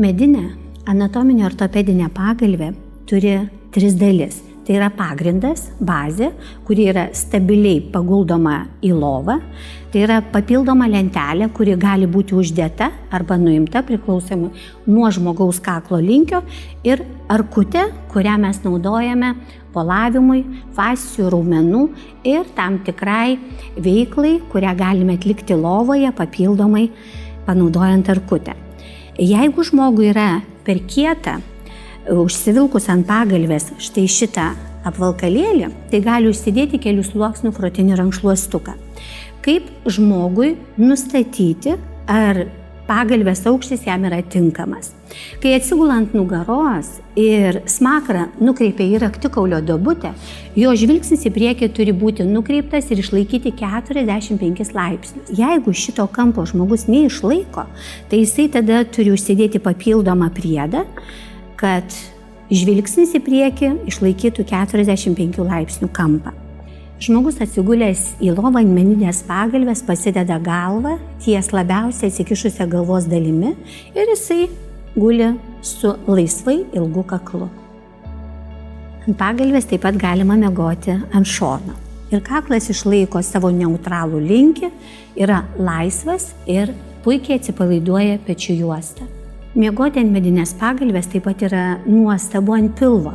Medinė anatominė ortopedinė pagalvė turi 3 dalis. Tai yra pagrindas, bazė, kuri yra stabiliai paguldoma į lovą. Tai yra papildoma lentelė, kuri gali būti uždėta arba nuimta priklausomai nuo žmogaus kaklo linkio, ir arkutė, kurią mes naudojame polavimui, fascijų, raumenų ir tam tikrai veiklai, kurią galime atlikti lovoje papildomai panaudojant arkutę. Jeigu žmogui yra per kieta, užsivilkus ant pagalvės štai šitą apvalkalėlį, tai gali užsidėti kelių sluoksnių frotinį rankšluostuką. Kaip žmogui nustatyti, ar pagalvės aukštis jam yra tinkamas? Kai atsigula ant nugaros ir smakrą nukreipia į raktikaulio duobutę, jo žvilgsnis į priekį turi būti nukreiptas ir išlaikyti 45 laipsnius. Jeigu šito kampo žmogus neišlaiko, tai jisai tada turi užsidėti papildomą priedą, kad žvilgsnis į priekį išlaikytų 45 laipsnių kampą. Žmogus atsigulęs į lovą ant medinės pagalvės pasideda galvą ties labiausiai atsikišusią galvos dalimi ir jisai guli su laisvai ilgu kaklu. Ant pagalvės taip pat galima miegoti ant šono. Ir kaklas išlaiko savo neutralų linkį, yra laisvas ir puikiai atsipalaiduoja pečių juosta. Miegoti ant medinės pagalvės taip pat yra nuostabu ant pilvo.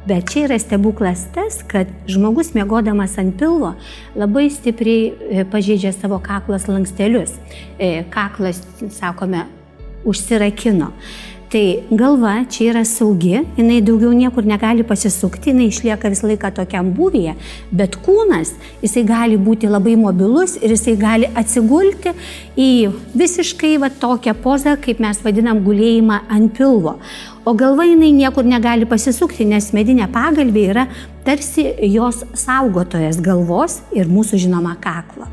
Bet čia yra stebuklas tas, kad žmogus miegodamas ant pilvo labai stipriai pažeidžia savo kaklo slankstelius. Kaklas, sakome, užsirakino. Tai galva čia yra saugi, jinai daugiau niekur negali pasisukti, jinai išlieka visą laiką tokiam būvyje, bet kūnas, jisai gali būti labai mobilus ir jisai gali atsigulti į visiškai tokią pozą, kaip mes vadinam gulėjimą ant pilvo. O galva jinai niekur negali pasisukti, nes medinė pagalvė yra tarsi jos saugotojas galvos ir mūsų žinoma kaklo.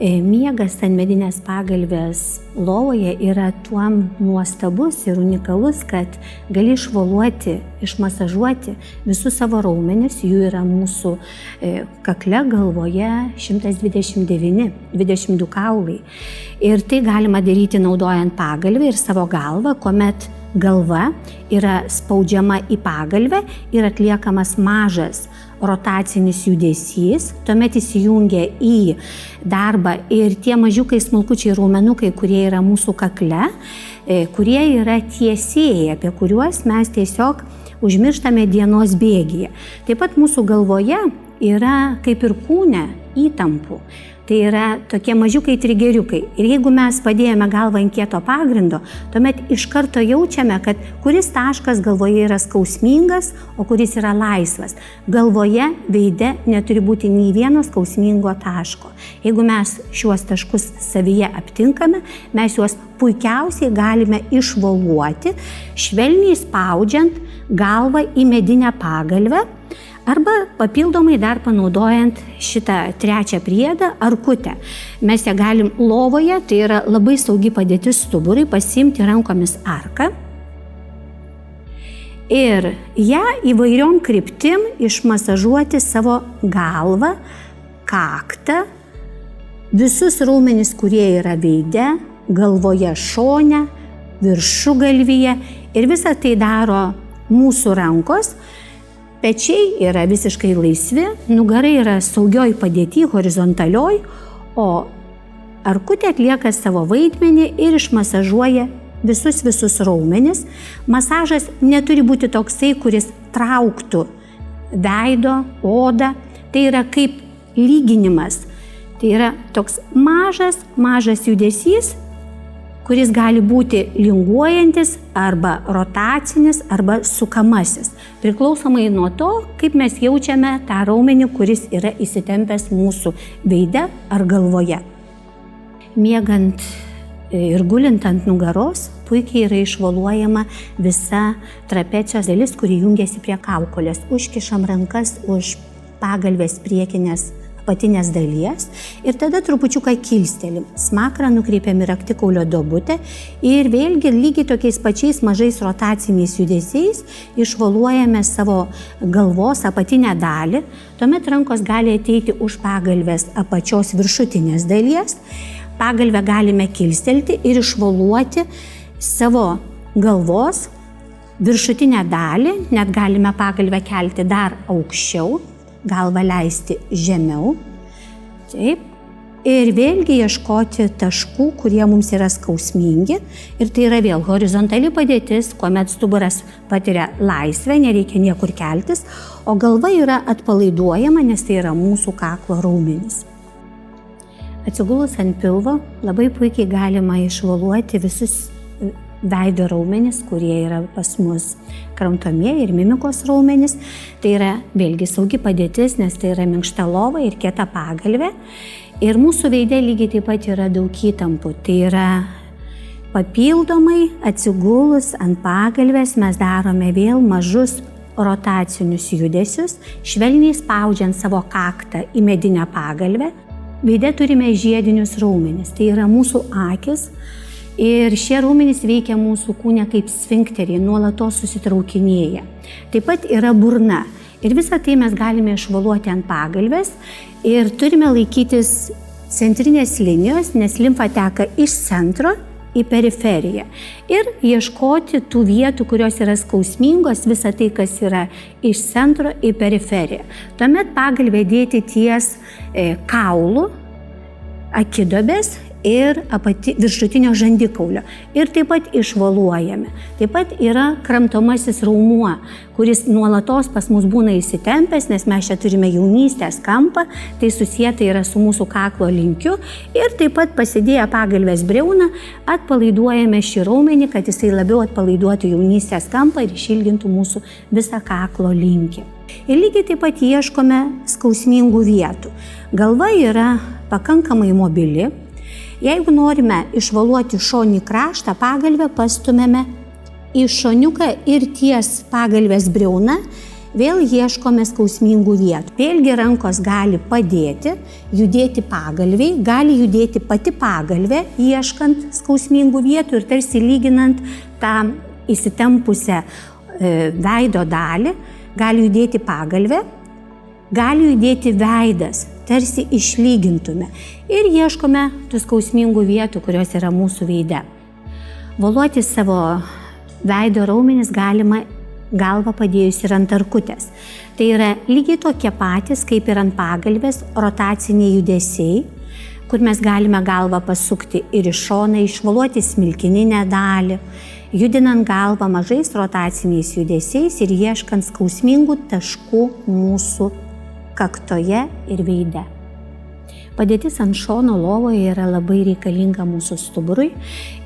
Miegas ant medinės pagalvės lovoje yra tuom nuostabus ir unikalus, kad gali išvoluoti, išmasažuoti visus savo raumenis, jų yra mūsų kakle, galvoje 122 kaulai. Ir tai galima daryti naudojant pagalvę ir savo galvą, kuomet galva yra spaudžiama į pagalvę ir atliekamas mažas rotacinis judesys, tuomet įsijungia į darbą ir tie mažiukai smulkučiai raumenukai, kurie yra mūsų kakle, kurie yra tiesėjai, apie kuriuos mes tiesiog užmirštame dienos bėgyje. Taip pat mūsų galvoje yra kaip ir kūne įtampų. Tai yra tokie mažiukai trigeriukai. Ir jeigu mes padėjome galvą ant kieto pagrindo, tuomet iš karto jaučiame, kad kuris taškas galvoje yra skausmingas, o kuris yra laisvas. Galvoje, veide neturi būti nei vieno skausmingo taško. Jeigu mes šiuos taškus savyje aptinkame, mes juos puikiausiai galime išvoluoti, švelniai spaudžiant galvą į medinę pagalvę, arba papildomai dar panaudojant šitą trečią priedą, arkutę. Mes ją galim lovoje, tai yra labai saugi padėtis stuburui, pasiimti rankomis arką ir ją įvairiom kryptim išmasažuoti savo galvą, kaktą, visus raumenis, kurie yra veide, galvoje šone, viršugalvyje, ir visą tai daro mūsų rankos. Pečiai yra visiškai laisvi, nugara yra saugioj padėty, horizontalioj, o arkutė atlieka savo vaidmenį ir išmasažuoja visus raumenis. Masažas neturi būti toksai, kuris trauktų veido, odą. Tai yra kaip lyginimas. Tai yra toks mažas judesys, kuris gali būti linguojantis arba rotacinis arba sukamasis, priklausomai nuo to, kaip mes jaučiame tą raumenį, kuris yra įsitempęs mūsų veide ar galvoje. Miegant ir gulint ant nugaros, puikiai yra išvoluojama visa trapecijos dalis, kuri jungiasi prie kaukolės. Užkišam rankas už pagalvės priekinės apatinės dalies ir tada trupučiuką kilstelim. Smakrą nukreipiam į raktikaulio duobutę ir vėlgi lygiai tokiais pačiais mažais rotaciniais judesiais išvoluojame savo galvos apatinę dalį. Tuomet rankos gali ateiti už pagalvės apačios viršutinės dalies. Pagalvę galime kilstelti ir išvoluoti savo galvos viršutinę dalį, net galime pagalvę kelti dar aukščiau, galvą leisti žemiau. Taip. Ir vėlgi ieškoti taškų, kurie mums yra skausmingi. Ir tai yra vėl horizontali padėtis, kuomet stuburas patiria laisvę, nereikia niekur keltis, o galva yra atpalaiduojama, nes tai yra mūsų kaklo raumenys. Atsigulus ant pilvo labai puikiai galima išvaluoti visus veido raumenis, kurie yra pas mus kramtomieji ir mimikos raumenis. Tai yra vėlgi saugi padėtis, nes tai yra minkšta lova ir kieta pagalvė. Ir mūsų veide lygiai taip pat yra daug įtampų. Tai yra papildomai atsigulus ant pagalvės mes darome vėl mažus rotacinius judesius, švelniai spaudžiant savo kaktą į medinę pagalvę. Veide turime žiedinius raumenis, tai yra mūsų akis. Ir šie raumenys veikia mūsų kūne kaip sfinkteriai, nuolatos susitraukinėja. Taip pat yra burna. Ir visą tai mes galime išvaluoti ant pagalvės ir turime laikytis centrinės linijos, nes limfa teka iš centro į periferiją. Ir ieškoti tų vietų, kurios yra skausmingos, visą tai, kas yra iš centro į periferiją. Tuomet pagalvę dėti ties kaulų, akidobės ir viršutinio žandikaulio. Ir taip pat išvaluojame. Taip pat yra kramtomasis raumuo, kuris nuolatos pas mus būna įsitempęs, nes mes čia turime jaunystės kampą, tai susieta yra su mūsų kaklo linkiu. Ir taip pat pasidėję pagalvės briauną, atpalaiduojame šį raumenį, kad jisai labiau atpalaiduotų jaunystės kampą ir išilgintų mūsų visą kaklo linkį. Ir lygiai taip pat ieškome skausmingų vietų. Galva yra pakankamai mobili. Jeigu norime išvaluoti šoninį kraštą, pagalvę pastumėme į šoniuką ir ties pagalvės briauna vėl ieškome skausmingų vietų. Vėlgi rankos gali padėti, judėti pagalviai, gali judėti pati pagalvė, ieškant skausmingų vietų ir tarsi lyginant tą įsitempusią veido dalį, gali judėti pagalvė, gali judėti veidas, tarsi išlygintume ir ieškome tų skausmingų vietų, kurios yra mūsų veide. Valuoti savo veido raumenis galima galvą padėjus ir ant arkutės. Tai yra lygiai tokie patys, kaip ir ant pagalvės, rotaciniai judesiai, kur mes galime galvą pasukti ir iš šoną, išvaluoti smilkininę dalį, judinant galvą mažais rotaciniais judesiais ir ieškant skausmingų taškų mūsų kaktoje ir veide. Padėtis ant šono lovoje yra labai reikalinga mūsų stuburui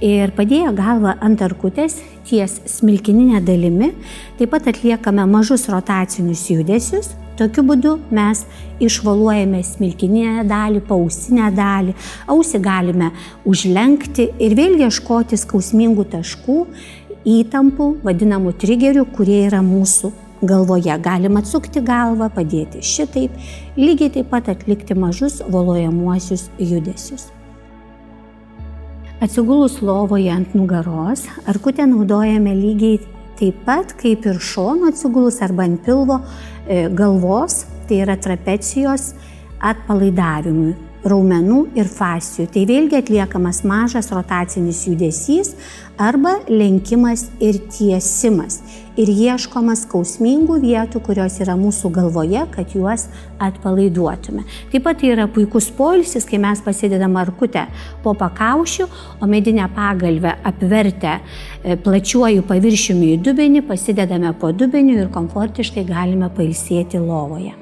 ir padėję galvą ant arkutės ties smilkininę dalimi, taip pat atliekame mažus rotacinius judesius. Tokiu būdu mes išvaluojame smilkininę dalį, paausinę dalį, ausį galime užlenkti ir vėl ieškoti skausmingų taškų, įtampų, vadinamų trigerių, kurie yra mūsų galvoje. Galima atsukti galvą, padėti šitaip, lygiai taip pat atlikti mažus valuojamuosius judesius. Atsigulus lovoje ant nugaros, arkutę naudojame lygiai taip pat kaip ir šono atsigulus arba ant pilvo galvos, tai yra trapecijos atpalaidavimui, raumenų ir fascijų. Tai vėlgi atliekamas mažas rotacinis judesys arba lenkimas ir tiesimas. Ir ieškomas skausmingų vietų, kurios yra mūsų galvoje, kad juos atpalaiduotume. Taip pat tai yra puikus poilsis, kai mes pasidedam arkutę po pakaušiu, o medinę pagalvę apvertę plačiuoju paviršiumi į dubenį, pasidedame po dubeniu ir komfortiškai galime pailsėti lovoje.